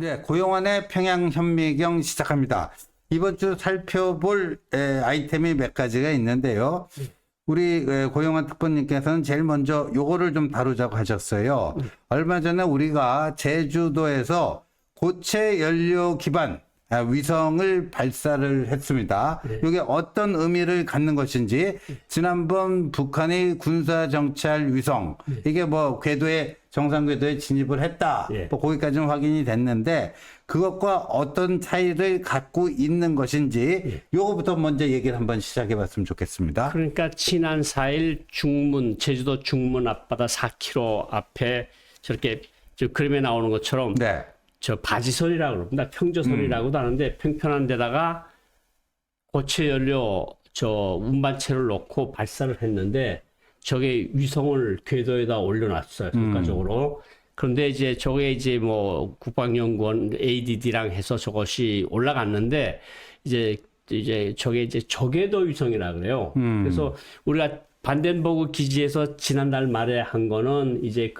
네, 고용환의 평양현미경 시작합니다. 이번 주 살펴볼 아이템이 몇 가지가 있는데요. 우리 고용환 특보님께서는 제일 먼저 요거를 좀 다루자고 하셨어요. 얼마 전에 우리가 제주도에서 고체 연료 기반 위성을 발사를 했습니다. 이게 어떤 의미를 갖는 것인지, 지난번 북한이 군사정찰 위성, 이게 뭐 궤도에, 정상 궤도에 진입을 했다. 뭐 거기까지는 확인이 됐는데, 그것과 어떤 차이를 갖고 있는 것인지, 요거부터 먼저 얘기를 한번 시작해 봤으면 좋겠습니다. 그러니까 지난 4일 제주도 중문 앞바다 4km 앞에 저렇게 저 그림에 나오는 것처럼 네. 저 바지선이라고 그럽니다. 평저선이라고도 하는데 평평한 데다가 고체 연료 저 운반체를 놓고 발사를 했는데 저게 위성을 궤도에다 올려놨어요. 결과적으로. 그런데 이제 저게 이제 뭐 국방연구원 ADD랑 해서 저것이 올라갔는데 이제 저게 이제 저궤도 위성이라 그래요. 그래서 우리가 반덴버그 기지에서 지난달 말에 한 거는 이제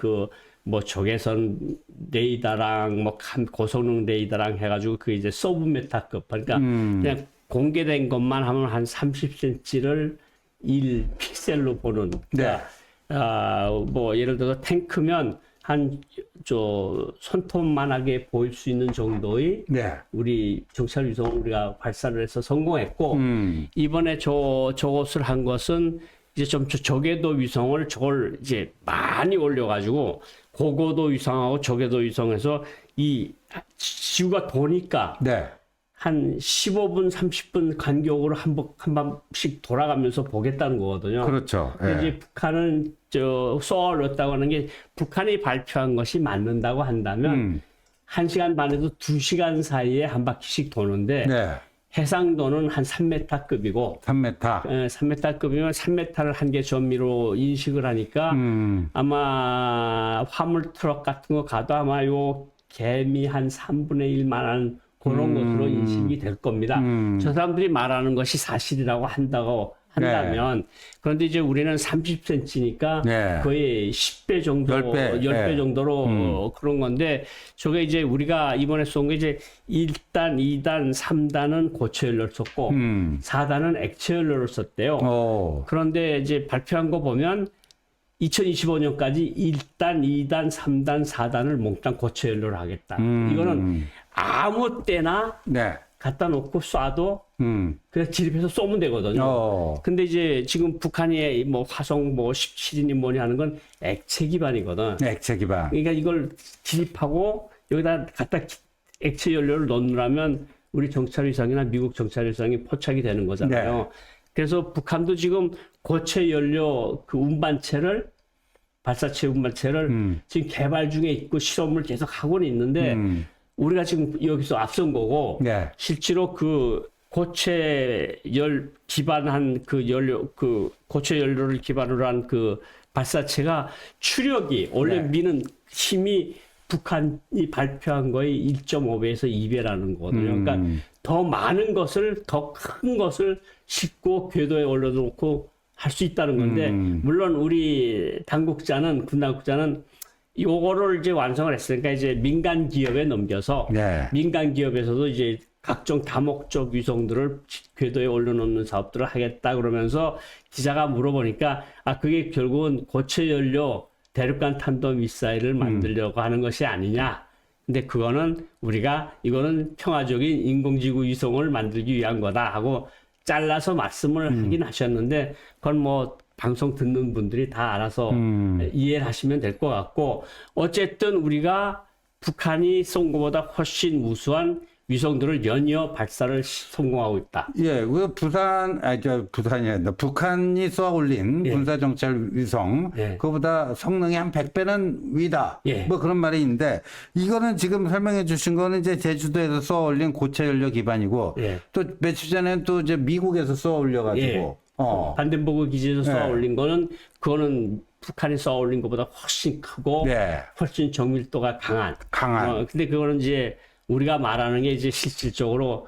뭐 적외선 레이더랑 뭐 고성능 레이더랑 해가지고 그 이제 서브메타급, 그러니까 그냥 공개된 것만 하면 한 30cm를 1픽셀로 보는. 그러니까 뭐 예를 들어서 탱크면 한 손톱만하게 보일 수 있는 정도의 우리 정찰 위성을 우리가 발사를 해서 성공했고, 이번에 저것을 한 것은 이제 좀 저궤도 위성을 저걸 이제 많이 올려가지고 고고도 위성하고 저궤도 위성에서 이 지구가 도니까 한 15분, 30분 간격으로 한 번씩 돌아가면서 보겠다는 거거든요. 그렇죠. 이제 북한은 쏘아 올렸다고 하는 게 북한이 발표한 것이 맞는다고 한다면 1시간 반에서 2시간 사이에 한 바퀴씩 도는데 해상도는 한 3m급이고 3m. 3m급이면 3m를 한 개 전미로 인식을 하니까 아마 화물 트럭 같은 거 가도 아마 요 개미 한 3분의 1만한 그런 것으로 인식이 될 겁니다. 저 사람들이 말하는 것이 사실이라고 한다면 그런데 이제 우리는 30cm니까 거의 10배 정도, 10배 정도로 그런 건데, 저게 이제 우리가 이번에 쏜 게 이제 1단, 2단, 3단은 고체 연료를 썼고 4단은 액체 연료를 썼대요. 그런데 이제 발표한 거 보면 2025년까지 1단, 2단, 3단, 4단을 몽땅 고체 연료를 하겠다. 이거는 아무 때나 갖다 놓고 쏴도 그냥 진입해서 쏘면 되거든요. 근데 이제 지금 북한이 뭐 화성 뭐 17이니 뭐니 하는 건 액체 기반이거든. 액체 기반. 그러니까 이걸 진입하고 여기다 갖다 액체 연료를 넣으려면 우리 정찰 위성이나 미국 정찰 위성이 포착이 되는 거잖아요. 그래서 북한도 지금 고체 연료 그 운반체를 발사체 운반체를 지금 개발 중에 있고 실험을 계속 하고는 있는데 우리가 지금 여기서 앞선 거고 실제로 그 고체 열 기반한 그 연료 그 고체 연료를 기반으로 한 그 발사체가 추력이 원래 미는 힘이 북한이 발표한 거의 1.5배에서 2배라는 거거든요. 그러니까 더 많은 것을, 더 큰 것을 싣고 궤도에 올려놓고 할 수 있다는 건데, 물론 우리 당국자는, 군 당국자는 요거를 이제 완성을 했으니까 이제 민간 기업에 넘겨서 민간 기업에서도 이제 각종 다목적 위성들을 궤도에 올려놓는 사업들을 하겠다 그러면서 기자가 물어보니까 그게 결국은 고체 연료 대륙간 탄도 미사일을 만들려고 하는 것이 아니냐. 근데 그거는 이거는 평화적인 인공지구 위성을 만들기 위한 거다 하고 잘라서 말씀을 하긴 하셨는데, 그건 뭐 방송 듣는 분들이 다 알아서 이해를 하시면 될 것 같고, 어쨌든 우리가 북한이 쏜 것보다 훨씬 우수한 위성들을 연이어 발사를 성공하고 있다. 부산이 아니라 북한이 쏘아 올린 군사정찰 위성, 그거보다 성능이 한 100배는 위다. 뭐 그런 말이 있는데, 이거는 지금 설명해 주신 거는 이제 제주도에서 쏘아 올린 고체 연료 기반이고, 또 며칠 전에는 또 이제 미국에서 쏘아 올려가지고, 반덴버그 기지에서 쏘아 올린 그거는 북한이 쏘아 올린 것보다 훨씬 크고, 훨씬 정밀도가 강한. 근데 그거는 이제 우리가 말하는 게 이제 실질적으로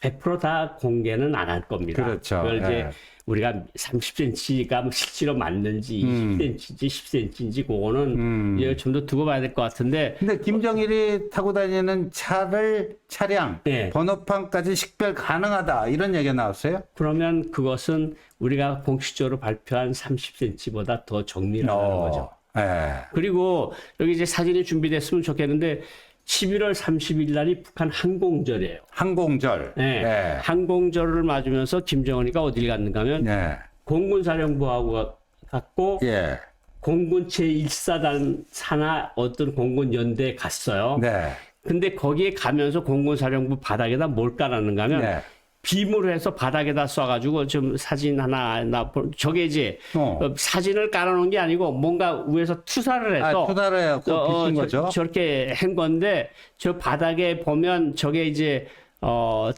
100%다 공개는 안 할 겁니다. 그렇죠. 그걸 이제 예. 우리가 30cm가 실제로 맞는지 20cm인지 10cm인지 그거는 이제 좀 더 두고 봐야 될 것 같은데. 근데 김정일이 타고 다니는 차량 네. 번호판까지 식별 가능하다 이런 얘기가 나왔어요? 그러면 그것은 우리가 공식적으로 발표한 30cm보다 더 정밀하다는 거죠. 예. 그리고 여기 이제 사진이 준비됐으면 좋겠는데 11월 30일 날이 북한 항공절이에요. 항공절. 네. 예. 항공절을 맞으면서 김정은이가 어딜 갔는가 하면 예. 공군사령부하고 갔고 예. 공군 제1사단 산하 어떤 공군 연대에 갔어요. 네. 근데 거기에 가면서 공군사령부 바닥에다 뭘 깔았는가 하면 네. 빔으로 해서 바닥에다 쏴가지고 좀 사진 하나 저게 이제 사진을 깔아놓은 게 아니고 뭔가 위에서 투사를 해서 투사를 해갖고 비춘 거죠. 저렇게 한 건데 저 바닥에 보면 저게 이제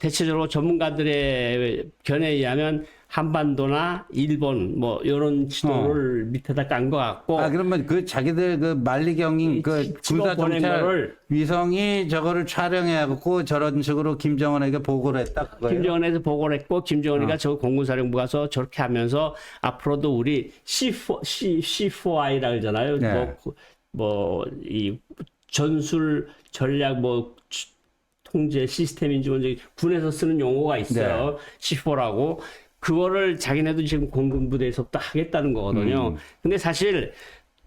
대체적으로 전문가들의 견해에 의하면 한반도나 일본 뭐 이런 지도를 밑에다 깐 것 같고. 그러면 그 자기들 그 만리경인 그 찍어 보낸 군사정찰 거를 위성이 저거를 촬영해갖고 저런 식으로 김정은에게 보고를 했다 그거예요? 김정은에서 보고를 했고 김정은이가 저 공군사령부 가서 저렇게 하면서 앞으로도 우리 C4I라 그러잖아요. 네. 이 전술 전략 통제 시스템인지 뭔지 군에서 쓰는 용어가 있어요. C4라고. 그거를 자기네도 지금 공군부대에서부터 하겠다는 거거든요. 근데 사실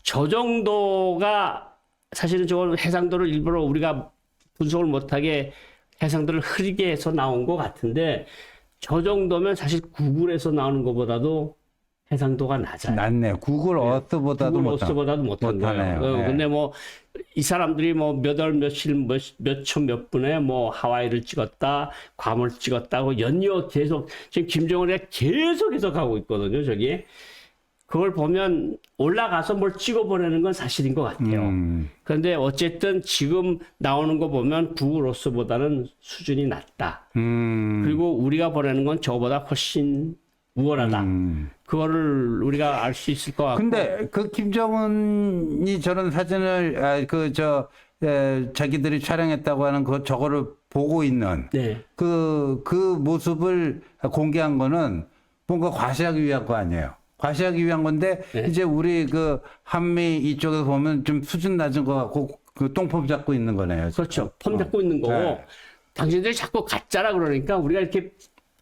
저 정도가 사실은 저걸 해상도를 일부러 우리가 분석을 못하게 해상도를 흐리게 해서 나온 것 같은데 저 정도면 사실 구글에서 나오는 것보다도 해상도가 낮아요. 낮네. 구글 어스보다도 구글 어스보다도 못한 거예요. 네. 근데 뭐 이 사람들이 뭐 몇 월 며칠 몇 초 몇 분에 뭐 하와이를 찍었다, 괌을 찍었다고 연이어 계속 지금 김정은이 계속 하고 있거든요. 저기 그걸 보면 올라가서 뭘 찍어 보내는 건 사실인 것 같아요. 그런데 어쨌든 지금 나오는 거 보면 구글 어스보다는 수준이 낮다. 그리고 우리가 보내는 건 저보다 훨씬 우월하다. 그거를 우리가 알 수 있을 것 같고. 근데 그 김정은이 저런 사진을 자기들이 촬영했다고 하는 저거를 보고 있는 네. 그 모습을 공개한 거는 뭔가 과시하기 위한 거 아니에요. 과시하기 위한 건데 네. 이제 우리 그 한미 이쪽에서 보면 좀 수준 낮은 거 같고 그 똥폼 잡고 있는 거네요. 그렇죠. 폼 잡고 있는 거고. 네. 당신들이 자꾸 가짜라 그러니까 우리가 이렇게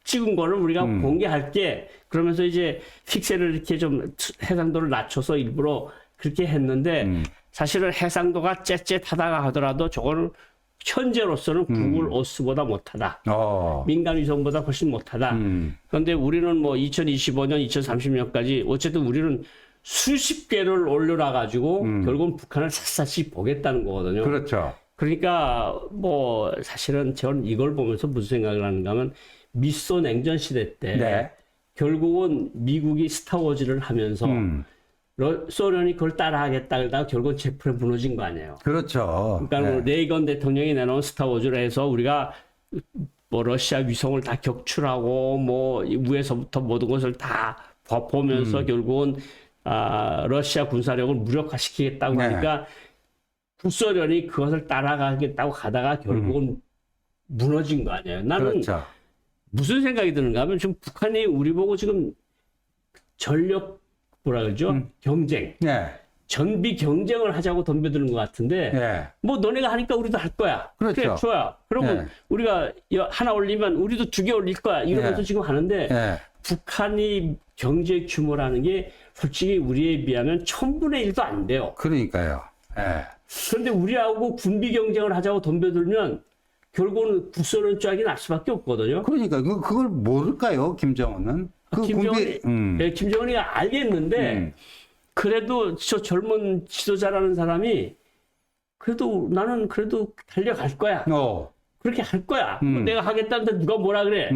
찍은 거를 우리가 공개할게. 그러면서 이제 픽셀을 이렇게 좀 해상도를 낮춰서 일부러 그렇게 했는데 사실은 해상도가 째째하다가 하더라도 저거는 현재로서는 구글 어스보다 못하다. 민간 위성보다 훨씬 못하다. 그런데 우리는 뭐 2025년, 2030년까지 어쨌든 우리는 수십 개를 올려놔가지고 결국은 북한을 샅샅이 보겠다는 거거든요. 그렇죠. 그러니까 뭐 사실은 저는 이걸 보면서 무슨 생각을 하는가 하면 미소 냉전 시대 때 네. 결국은 미국이 스타워즈를 하면서 소련이 그걸 따라하겠다 그러다가 결국은 제풀에 무너진 거 아니에요. 그렇죠. 그러니까 뭐 레이건 대통령이 내놓은 스타워즈를 해서 우리가 뭐 러시아 위성을 다 격출하고 뭐 위에서부터 모든 것을 다 보면서 결국은 러시아 군사력을 무력화시키겠다고 네. 하니까 북소련이 그것을 따라가겠다고 가다가 결국은 무너진 거 아니에요. 나는 그렇죠. 무슨 생각이 드는가 하면 지금 북한이 우리 보고 지금 전력 뭐라 그러죠? 경쟁. 네. 전비 경쟁을 하자고 덤벼드는 것 같은데 네. 뭐 너네가 하니까 우리도 할 거야. 그렇죠. 그래, 좋아. 그러면 네. 우리가 하나 올리면 우리도 2개 올릴 거야. 이러면서 네. 지금 하는데 네. 북한이 경제 규모라는 게 솔직히 우리에 비하면 1000분의 1도 안 돼요. 그러니까요. 네. 그런데 우리하고 군비 경쟁을 하자고 덤벼들면 결국은 북소련 쫙이 날 수밖에 없거든요. 그러니까 그걸 모를까요, 김정은은? 김정은이가 알겠는데 그래도 저 젊은 지도자라는 사람이 그래도 나는 그래도 달려갈 거야. 그렇게 할 거야. 뭐 내가 하겠다는데 누가 뭐라 그래.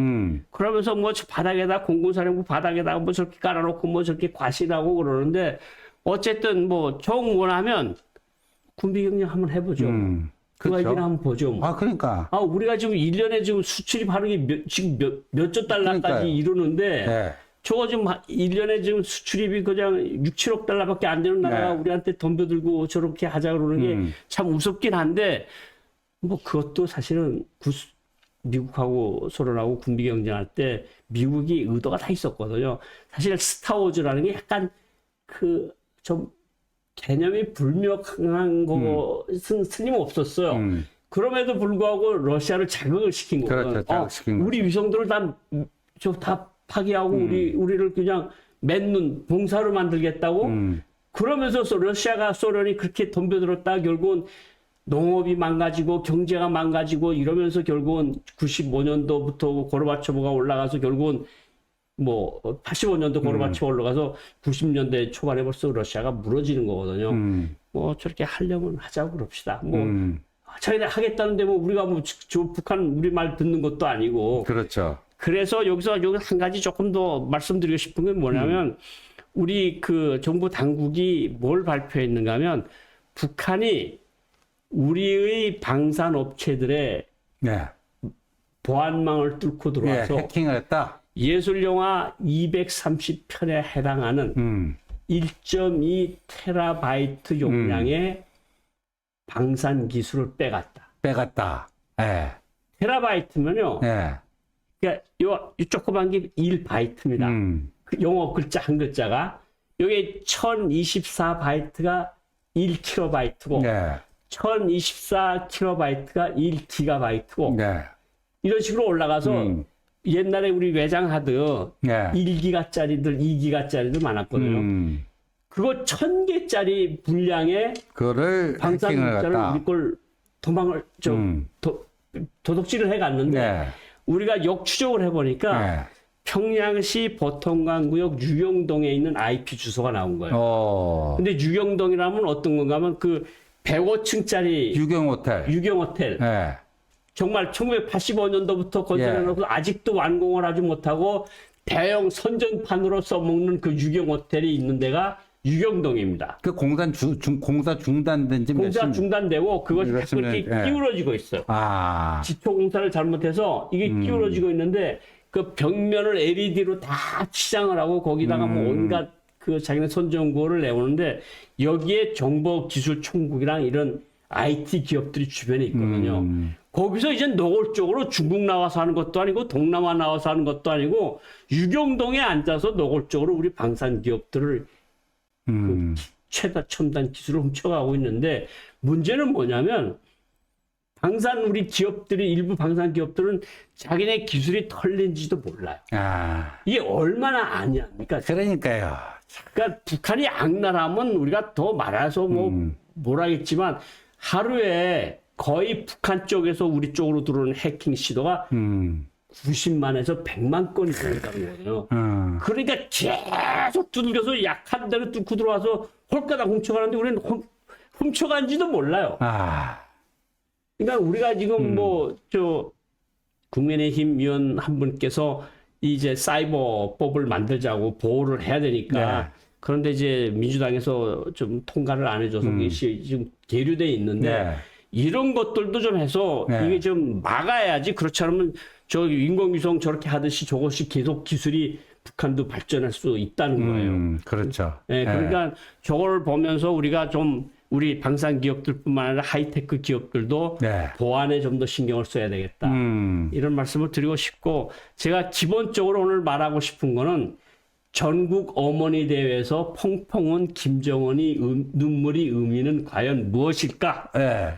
그러면서 뭐 저 바닥에다 공군사령부 바닥에다가 뭐 저렇게 깔아놓고 뭐 저렇게 과시하고 그러는데 어쨌든 뭐 정 원하면 군비 경쟁 한번 해보죠. 그 그렇죠. 얘기를 한번 보죠. 뭐. 그러니까. 우리가 지금 1년에 지금 수출입 하는 게 지금 몇 조 달러까지 그러니까요. 이루는데 네. 저거 지금 1년에 지금 수출입이 그냥 6, 7억 달러밖에 안 되는 나라가 네. 우리한테 덤벼들고 저렇게 하자 그러는 게 참 우습긴 한데 뭐 그것도 사실은 미국하고 소련하고 군비 경쟁할 때 미국이 의도가 다 있었거든요. 사실 스타워즈라는 게 약간 그 좀 개념이 불명확한 것은 틀림없었어요. 그럼에도 불구하고 러시아를 자극을 시킨 거거든요. 그렇죠. 자극시킨 거죠. 우리 위성들을 다 파괴하고 우리를 그냥 맨눈 봉사로 만들겠다고 그러면서 러시아가 소련이 그렇게 덤벼들었다 결국은 농업이 망가지고 경제가 망가지고 이러면서 결국은 95년도부터 고르바초프가 올라가서 결국은 뭐 85년도 고르바초프가 올라가서 90년대 초반에 벌써 러시아가 무너지는 거거든요. 뭐 저렇게 하려면 하자고 그럽시다. 뭐 자기네 하겠다는데 뭐 우리가 뭐 저 북한 우리 말 듣는 것도 아니고. 그렇죠. 그래서 여기서 여기 한 가지 조금 더 말씀드리고 싶은 게 뭐냐면 우리 그 정부 당국이 뭘 발표했는가 하면 북한이 우리의 방산 업체들의 네. 보안망을 뚫고 예, 들어와서 해킹을 했다. 예술영화 230편에 해당하는 1.2 테라바이트 용량의 방산 기술을 빼갔다. 예. 예. 테라바이트면요. 그러니까 요 조그만 게 1바이트입니다. 그 영어 글자 한 글자가 여기 1024바이트가 1kb고 네. 1024kb가 1GB고 네. 이런 식으로 올라가서 옛날에 우리 외장 하드 네. 1기가짜리들, 2기가짜리들 많았거든요. 그거 1000개짜리 분량의 그거를 방산 해킹을 문자를 했다. 우리 걸 도망을 도둑질을 해갔는데 네. 우리가 역추적을 해보니까 네. 평양시 보통강구역 유경동에 있는 IP 주소가 나온 거예요. 근데 유경동이라면 어떤 건가 하면 그 105층짜리 유경호텔. 유경호텔. 네. 정말 1985년도부터 건설해놓고 아직도 완공을 하지 못하고 대형 선전판으로 써먹는 그 유경호텔이 있는 데가 유경동입니다. 그 공사 중단된 지 공사 몇십 중단되고 그것이 자꾸 이렇게 예. 기울어지고 있어요. 지표 공사를 잘못해서 이게 기울어지고 있는데 그 벽면을 LED로 다 치장을 하고 거기다가 뭐 온갖 그 자기네 선전구호를 내오는데 여기에 정보기술총국이랑 이런 IT 기업들이 주변에 있거든요. 거기서 이제 노골적으로 중국 나와서 하는 것도 아니고 동남아 나와서 하는 것도 아니고 유경동에 앉아서 노골적으로 우리 방산 기업들을 그 최다 첨단 기술을 훔쳐가고 있는데 문제는 뭐냐면 우리 기업들이 일부 방산 기업들은 자기네 기술이 털린지도 몰라요. 이게 얼마나 아니합니까? 그러니까요. 그러니까 북한이 악랄하면 우리가 더 말해서 뭐라겠지만 하루에 거의 북한 쪽에서 우리 쪽으로 들어오는 해킹 시도가 90만에서 100만 건이 된다는 거예요. 그러니까 계속 두들겨서 약한 데를 뚫고 들어와서 홀가닥 훔쳐가는데 우리는 훔쳐간지도 몰라요. 그러니까 우리가 지금 국민의힘 위원 한 분께서 이제 사이버법을 만들자고 보호를 해야 되니까 그런데 이제 민주당에서 좀 통과를 안 해줘서 이것이 지금 계류돼 있는데 이런 것들도 좀 해서 이게 좀 막아야지. 그렇지 않으면 저 인공위성 저렇게 하듯이 저것이 계속 기술이 북한도 발전할 수 있다는 거예요. 그렇죠. 그러니까 저걸 보면서 우리가 좀 우리 방산 기업들뿐만 아니라 하이테크 기업들도 보안에 좀 더 신경을 써야 되겠다. 이런 말씀을 드리고 싶고 제가 기본적으로 오늘 말하고 싶은 거는 전국 어머니 대회에서 펑펑 운 김정은이 눈물이 의미는 과연 무엇일까?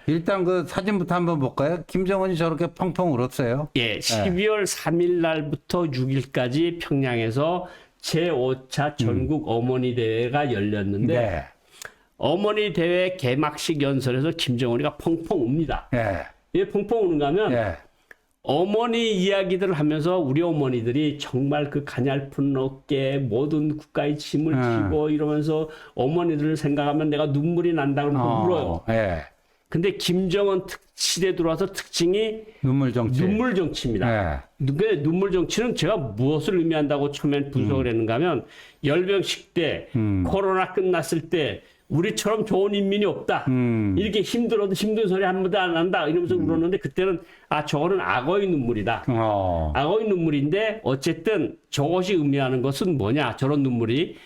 일단 그 사진부터 한번 볼까요? 김정은이 저렇게 펑펑 울었어요. 12월 3일 날부터 6일까지 평양에서 제5차 전국 어머니 대회가 열렸는데 어머니 대회 개막식 연설에서 김정은이가 펑펑 웁니다. 왜 펑펑 우는가 하면 어머니 이야기들을 하면서 우리 어머니들이 정말 그 가냘픈 어깨에 모든 국가의 짐을 지고 이러면서 어머니들을 생각하면 내가 눈물이 난다 그러면서 울어요. 근데 김정은 시대 들어와서 특징이 눈물 정치입니다. 눈물 정치는 제가 무엇을 의미한다고 처음엔 분석을 했는가 하면 열병식 때 코로나 끝났을 때 우리처럼 좋은 인민이 없다. 이렇게 힘들어도 힘든 소리 한 번도 안 한다. 이러면서 울었는데 그때는 저거는 악어의 눈물이다. 악어의 눈물인데 어쨌든 저것이 의미하는 것은 뭐냐. 저런 눈물이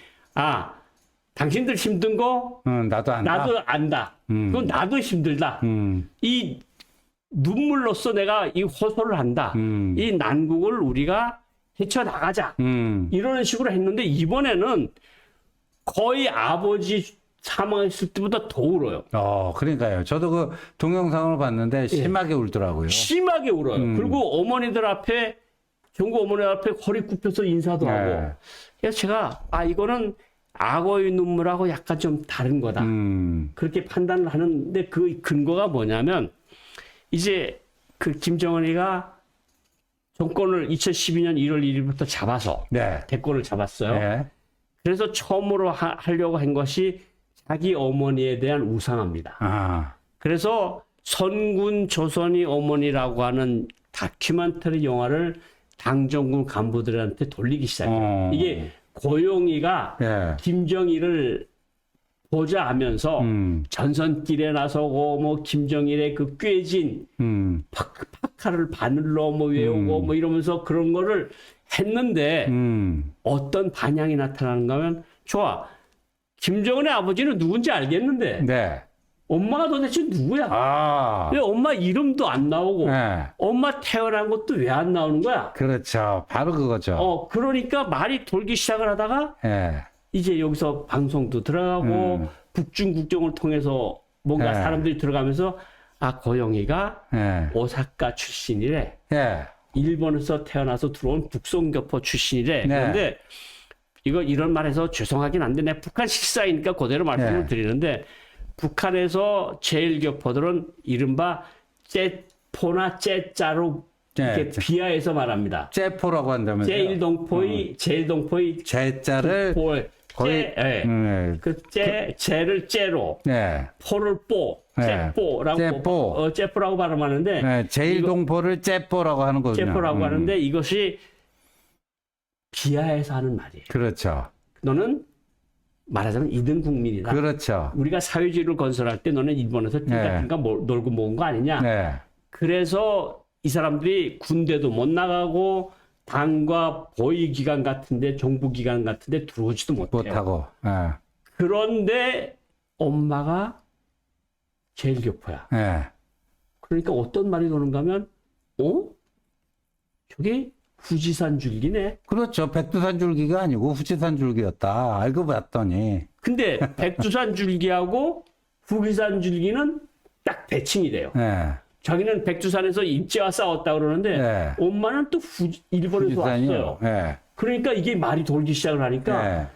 당신들 힘든 거 나도 안다. 나도 안다. 그건 나도 힘들다. 이 눈물로써 내가 이 호소를 한다. 이 난국을 우리가 헤쳐나가자. 이런 식으로 했는데 이번에는 거의 아버지 사망했을 때보다 더 울어요. 그러니까요. 저도 그 동영상을 봤는데 심하게 울더라고요. 심하게 울어요. 그리고 어머니들 앞에, 경고 어머니 앞에 허리 굽혀서 인사도 네. 하고. 그래서 제가, 이거는 악어의 눈물하고 약간 좀 다른 거다. 그렇게 판단을 하는데 그 근거가 뭐냐면, 이제 그 김정은이가 정권을 2012년 1월 1일부터 잡아서 네. 대권을 잡았어요. 네. 그래서 처음으로 하려고 한 것이 자기 어머니에 대한 우상합니다. 아, 그래서 선군 조선이 어머니라고 하는 다큐멘터리 영화를 당정군 간부들한테 돌리기 시작해요. 이게 고용이가 예. 김정일을 보자 하면서 전선길에 나서고 뭐 김정일의 그 꾀진 파카를 바늘로 뭐 외우고 뭐 이러면서 그런 거를 했는데 어떤 반향이 나타나는가 하면 좋아. 김정은의 아버지는 누군지 알겠는데 네. 엄마가 도대체 누구야? 아, 왜 엄마 이름도 안 나오고 네. 엄마 태어난 것도 왜 안 나오는 거야? 그렇죠. 바로 그거죠. 그러니까 말이 돌기 시작을 하다가 예. 이제 여기서 방송도 들어가고 북중 국경을 통해서 뭔가 네. 사람들이 들어가면서 고영이가 예. 오사카 출신이래. 예. 일본에서 태어나서 들어온 북송교포 출신이래. 네. 그런데 이거 이런 말해서 죄송하긴 한데 내가 북한 식사이니까 그대로 말씀을 네. 드리는데 북한에서 제일교포들은 이른바 째포나 째짜로 이렇게 네. 비하해서 말합니다. 제포라고 한다면서요. 제일동포의 제자를 거의 제를 째로 네. 포를 뽀 네. 째뽀라고 째뽀라고 발음하는데 네. 제일동포를 제포라고 하는 거군요. 째뽀라고 하는데 이것이 비하해서 하는 말이에요. 그렇죠. 너는 말하자면 이등 국민이다. 그렇죠. 우리가 사회주의를 건설할 때 너는 일본에서 띵가띵가 놀고 모은 거 아니냐. 네. 그래서 이 사람들이 군대도 못 나가고 당과 보위기관 같은데 정부기관 같은데 들어오지도 못해요. 못하고. 예. 그런데 엄마가 제일 교포야. 예. 그러니까 어떤 말이 도는가 하면 저게 후지산 줄기네. 그렇죠. 백두산 줄기가 아니고 후지산 줄기였다. 알고 봤더니. 근데 백두산 줄기하고 후지산 줄기는 딱 대칭이 돼요. 예. 자기는 백두산에서 일제와 싸웠다 그러는데 네. 엄마는 또 일본에서 왔어요. 예. 그러니까 이게 말이 돌기 시작을 하니까 예.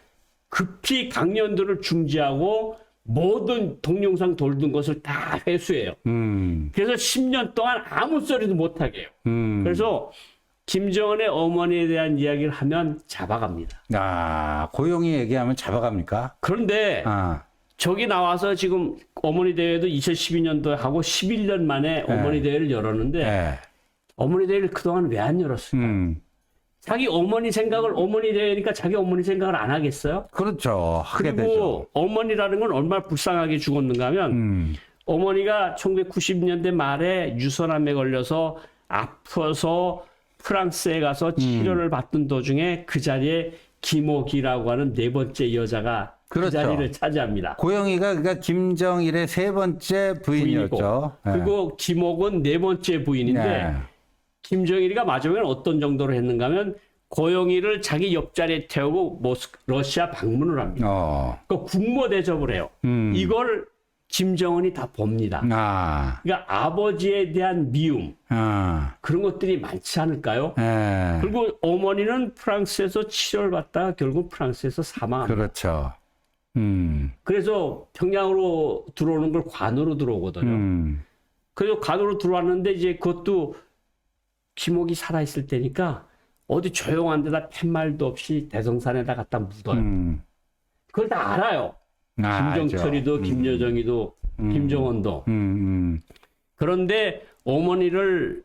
급히 강연들을 중지하고 모든 동영상 돌던 것을 다 회수해요. 그래서 10년 동안 아무 소리도 못하게 해요. 그래서 김정은의 어머니에 대한 이야기를 하면 잡아갑니다. 고용이 얘기하면 잡아갑니까? 그런데 저기 나와서 지금 어머니 대회도 2012년도에 하고 11년 만에 어머니 대회를 열었는데 예. 어머니 대회를 그동안 왜 안 열었을까? 자기 어머니 생각을 어머니 대회니까 자기 어머니 생각을 안 하겠어요? 그렇죠. 하게 그리고 되죠. 어머니라는 건 얼마나 불쌍하게 죽었는가 하면 어머니가 1990년대 말에 유선암에 걸려서 아파서 프랑스에 가서 치료를 받던 도중에 그 자리에 김옥이라고 하는 네 번째 여자가 그렇죠. 그 자리를 차지합니다. 고영이가 그러니까 김정일의 세 번째 부인이었죠. 예. 그리고 김옥은 네 번째 부인인데 예. 김정일이가 마지막에 어떤 정도로 했는가 하면 고영이를 자기 옆자리에 태우고 러시아 방문을 합니다. 그 국모 대접을 해요. 이걸 김정은이 다 봅니다. 그러니까 아버지에 대한 미움 그런 것들이 많지 않을까요? 예. 그리고 어머니는 프랑스에서 치료를 받다가 결국 프랑스에서 사망합니다. 그렇죠. 그래서 평양으로 들어오는 걸 관으로 들어오거든요. 그래서 관으로 들어왔는데 이제 그것도 김옥이 살아있을 때니까 어디 조용한 데다 팻말도 없이 대성산에다 갖다 묻어요. 그걸 다 알아요. 김정철이도 알죠. 김여정이도 김정은도. 그런데 어머니를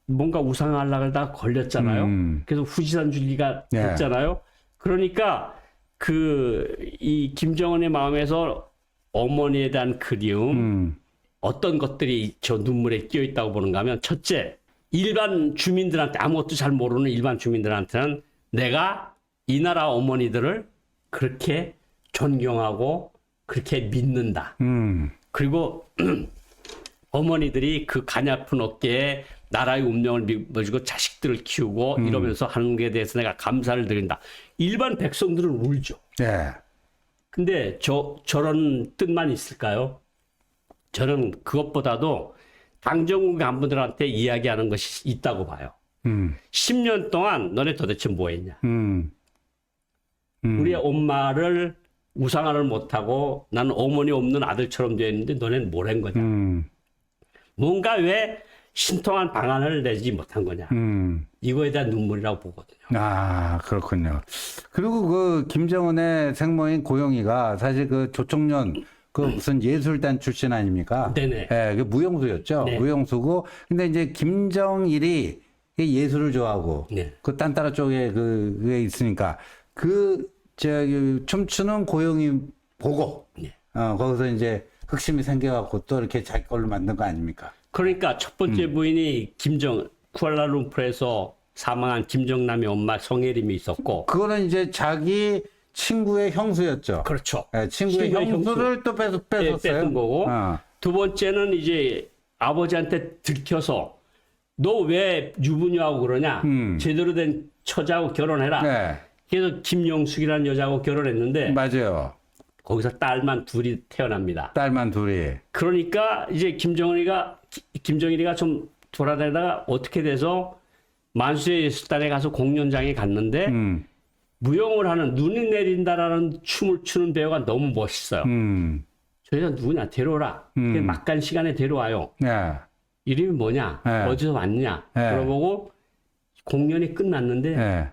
뭔가 우상하려고 하다가 걸렸잖아요. 그래서 후지산 줄기가 네. 됐잖아요. 그러니까 이 김정은의 마음에서 어머니에 대한 그리움, 어떤 것들이 저 눈물에 끼어 있다고 보는가 하면 첫째, 일반 주민들한테 아무것도 잘 모르는 일반 주민들한테는 내가 이 나라 어머니들을 그렇게 존경하고 그렇게 믿는다. 그리고 어머니들이 그 가냘픈 어깨에 나라의 운명을 믿어주고 자식들을 키우고 이러면서 하는 것에 대해서 내가 감사를 드린다. 일반 백성들은 울죠. 예. 근데 저런 뜻만 있을까요? 저는 그것보다도 당정국 간부들한테 이야기하는 것이 있다고 봐요. 10년 동안 너네 도대체 뭐 했냐? 우리 엄마를 우상화를 못하고 나는 어머니 없는 아들처럼 되어 있는데 너네는 뭘 한 거냐? 뭔가 왜 신통한 방안을 내지 못한 거냐? 이거에 대한 눈물이라고 보거든요. 아, 그렇군요. 그리고 그 김정은의 생모인 고영이가 사실 그 조총련 그 무슨 예술단 출신 아닙니까? 네네. 예, 그 무용수였죠. 네. 무용수고. 근데 이제 김정일이 예술을 좋아하고 네. 그 딴따라 쪽에 그게 있으니까 저기 춤추는 고영이 보고 네. 거기서 이제 흑심이 생겨갖고 또 이렇게 자기 걸로 만든 거 아닙니까? 그러니까 첫 번째 부인이 쿠알라룸푸르에서 사망한 김정남의 엄마 성혜림이 있었고, 그거는 이제 자기 친구의 형수였죠. 그렇죠. 예, 친구의 형수를 또 뺏었어요. 뺏은 거고, 두 번째는 이제 아버지한테 들켜서 너 왜 유부녀하고 그러냐? 제대로 된 처자하고 결혼해라. 네, 그래서 김영숙이라는 여자하고 결혼했는데 맞아요. 거기서 딸만 둘이 태어납니다. 딸만 둘이. 그러니까 이제 김정일이가 좀 돌아다니다가 어떻게 돼서 만수의 예술단에 가서 공연장에 갔는데 무용을 하는 눈이 내린다라는 춤을 추는 배우가 너무 멋있어요. 저 여자 누구냐 데려오라. 막간 시간에 데려와요. 네, 이름이 뭐냐? 네. 어디서 왔느냐? 네. 물어보고 공연이 끝났는데 네.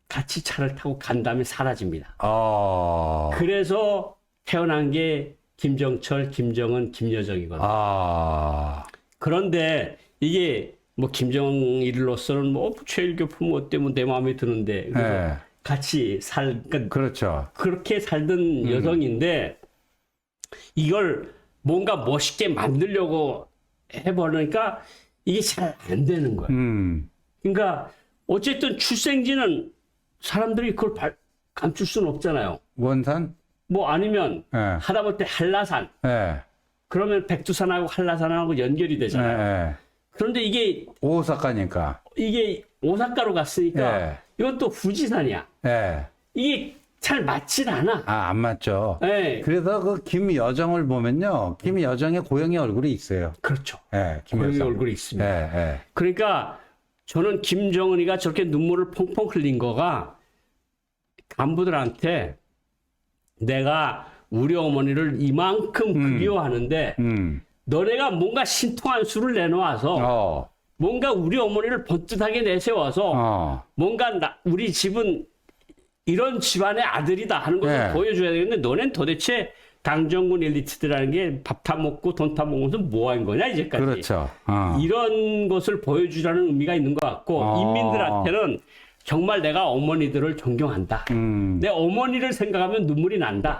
같이 차를 타고 간 다음에 사라집니다. 어. 그래서 태어난 게 김정철, 김정은, 김여정이거든요. 아. 그런데 이게 뭐 김정일로서는 뭐 최일교품 어때 뭐 내 마음에 드는데 그래서 네. 같이 그러니까 그렇죠. 그렇게 살던 여성인데 이걸 뭔가 멋있게 만들려고 해버리니까 이게 잘 안 되는 거예요. 그러니까 어쨌든 출생지는 사람들이 그걸 감출 수는 없잖아요. 원산? 뭐 아니면 네. 하다못해 한라산. 네. 그러면 백두산하고 한라산하고 연결이 되잖아요. 네. 그런데 이게 오사카니까. 오사카로 갔으니까 네. 이건 또 후지산이야. 네. 이게 잘 맞질 않아. 아, 안 맞죠. 네. 그래서 그 김여정을 보면요. 김여정의 고영이 얼굴이 있어요. 그렇죠. 네, 고영이 김여정. 얼굴이 있습니다. 네, 네. 그러니까 저는 김정은이가 저렇게 눈물을 펑펑 흘린 거가 간부들한테 내가 우리 어머니를 이만큼 그리워하는데 너네가 뭔가 신통한 수를 내놓아서 뭔가 우리 어머니를 번듯하게 내세워서 뭔가 우리 집은 이런 집안의 아들이다 하는 것을 네. 보여줘야 되는데 너넨 도대체 당정군 엘리트들이라는 게 밥 타 먹고 돈 타 먹으면서 뭐 한 거냐 이제까지. 그렇죠. 이런 것을 보여주라는 의미가 있는 것 같고 인민들한테는 정말 내가 어머니들을 존경한다. 내 어머니를 생각하면 눈물이 난다.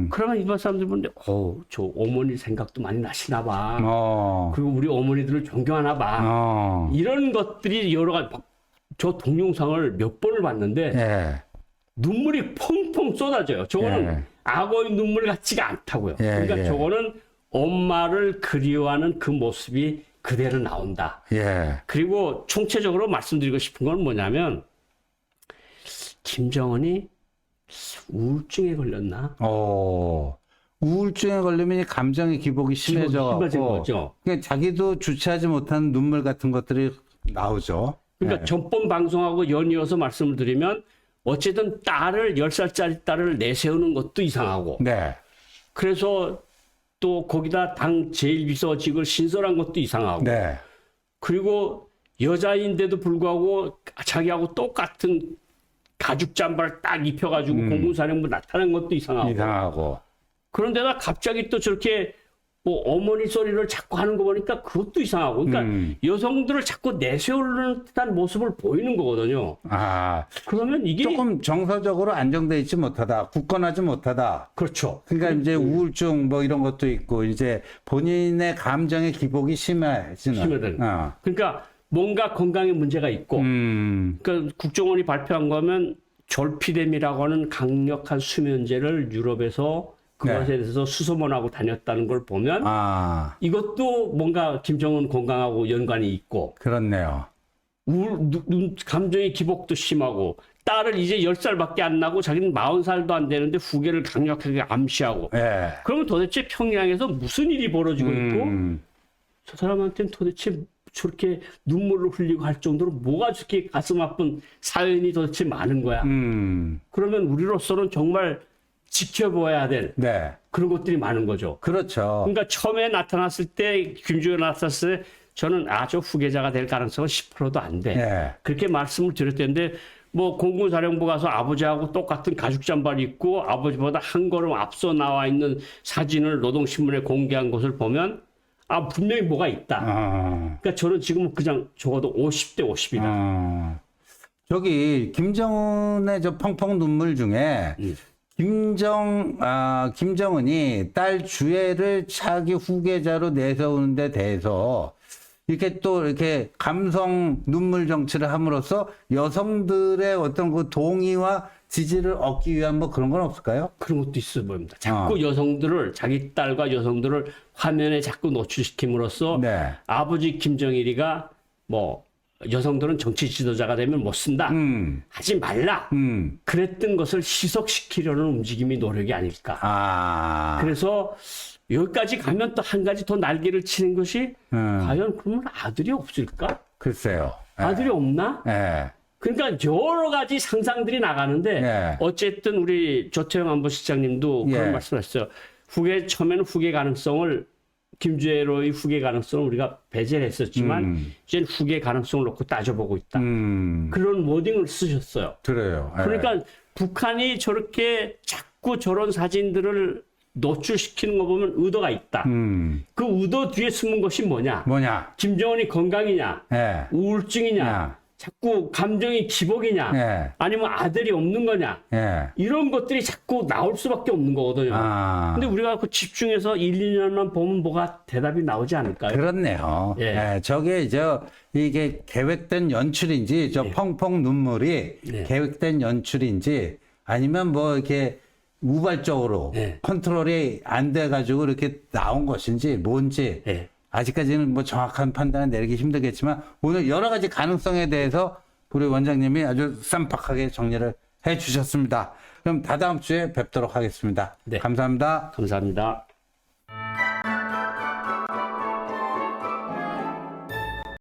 그러면 일반 사람들 보는데 저 어머니 생각도 많이 나시나 봐. 그리고 우리 어머니들을 존경하나 봐. 이런 것들이 여러 가지 저 동영상을 몇 번을 봤는데 예. 눈물이 펑펑 쏟아져요. 저거는 예. 악어의 눈물 같지가 않다고요. 예, 그러니까 예. 저거는 엄마를 그리워하는 그 모습이 그대로 나온다. 예. 그리고 총체적으로 말씀드리고 싶은 건 뭐냐면 김정은이 우울증에 걸렸나? 우울증에 걸리면 이 감정의 기복이 심해져 심해진 갖고 거죠. 그러니까 자기도 주체하지 못한 눈물 같은 것들이 나오죠. 그러니까 예. 전번 방송하고 연이어서 말씀을 드리면 어쨌든 딸을 10살짜리 딸을 내세우는 것도 이상하고 네. 그래서 또 거기다 당 제1비서직을 신설한 것도 이상하고 네. 그리고 여자인데도 불구하고 자기하고 똑같은 가죽 잠바를 딱 입혀가지고 공군사령부 나타난 것도 이상하고 그런데다 갑자기 또 저렇게 뭐 어머니 소리를 자꾸 하는 거 보니까 그것도 이상하고 그러니까 여성들을 자꾸 내세우는 듯한 모습을 보이는 거거든요. 그러면 이게 조금 정서적으로 안정돼 있지 못하다, 굳건하지 못하다. 그렇죠. 그러니까 이제 우울증 뭐 이런 것도 있고 이제 본인의 감정의 기복이 심해지는. 그러니까 뭔가 건강에 문제가 있고 그러니까 국정원이 발표한 거면 졸피뎀이라고 하는 강력한 수면제를 유럽에서 그것에 대해서 수소문하고 다녔다는 걸 보면 이것도 뭔가 김정은 건강하고 연관이 있고 그렇네요. 감정의 기복도 심하고 딸을 이제 10살밖에 안 나고 자기는 40살도 안 되는데 후계를 강력하게 암시하고 예. 그러면 도대체 평양에서 무슨 일이 벌어지고 있고 저 사람한테는 도대체 저렇게 눈물을 흘리고 할 정도로 뭐가 저렇게 가슴 아픈 사연이 도대체 많은 거야. 그러면 우리로서는 정말 지켜봐야 될 네. 그런 것들이 많은 거죠. 그렇죠. 그러니까 처음에 나타났을 때 김주현 나타났을 때 저는 저 후계자가 될 가능성은 10%도 안 돼. 네. 그렇게 말씀을 드렸는데 뭐 공군사령부 가서 아버지하고 똑같은 가죽 잠바를 입고 아버지보다 한 걸음 앞서 나와 있는 사진을 노동신문에 공개한 것을 보면 분명히 뭐가 있다. 그러니까 저는 지금 그냥 적어도 50대 50이다. 저기 김정은의 저 펑펑 눈물 중에 김정은이 딸 주애를 차기 후계자로 내세우는 데 대해서 이렇게 또 이렇게 감성 눈물 정치를 함으로써 여성들의 어떤 그 동의와 지지를 얻기 위한 뭐 그런 건 없을까요? 그런 것도 있어 보입니다. 자꾸 여성들을 자기 딸과 여성들을 화면에 자꾸 노출시킴으로써 네. 아버지 김정일이가 뭐 여성들은 정치 지도자가 되면 못 쓴다. 하지 말라. 그랬던 것을 희석시키려는 움직임이 노력이 아닐까. 그래서 여기까지 가면 또 한 가지 더 날개를 치는 것이 과연 그러면 아들이 없을까? 글쎄요. 아들이 없나? 예. 그러니까 여러 가지 상상들이 나가는데 예. 어쨌든 우리 조태영 안보실장님도 예. 그런 말씀하셨어요. 처음에는 후계 가능성을 김주애로의 후계 가능성을 우리가 배제를 했었지만 이제 후계 가능성을 놓고 따져보고 있다. 그런 워딩을 쓰셨어요. 그래요. 예. 그러니까 북한이 저렇게 자꾸 저런 사진들을 노출시키는 거 보면 의도가 있다. 그 의도 뒤에 숨은 것이 뭐냐? 김정은이 건강이냐? 예. 우울증이냐? 자꾸 감정이 기복이냐? 예. 아니면 아들이 없는 거냐? 예. 이런 것들이 자꾸 나올 수밖에 없는 거거든요. 근데 우리가 그 집중해서 1, 2년만 보면 뭐가 대답이 나오지 않을까요? 그렇네요. 예. 예. 저게 이게 계획된 연출인지 펑펑 눈물이 계획된 연출인지 아니면 뭐 이렇게 우발적으로 컨트롤이 안 돼가지고 이렇게 나온 것인지 뭔지 아직까지는 뭐 정확한 판단을 내리기 힘들겠지만 오늘 여러 가지 가능성에 대해서 우리 원장님이 아주 쌈박하게 정리를 해 주셨습니다. 그럼 다다음 주에 뵙도록 하겠습니다. 감사합니다. 감사합니다.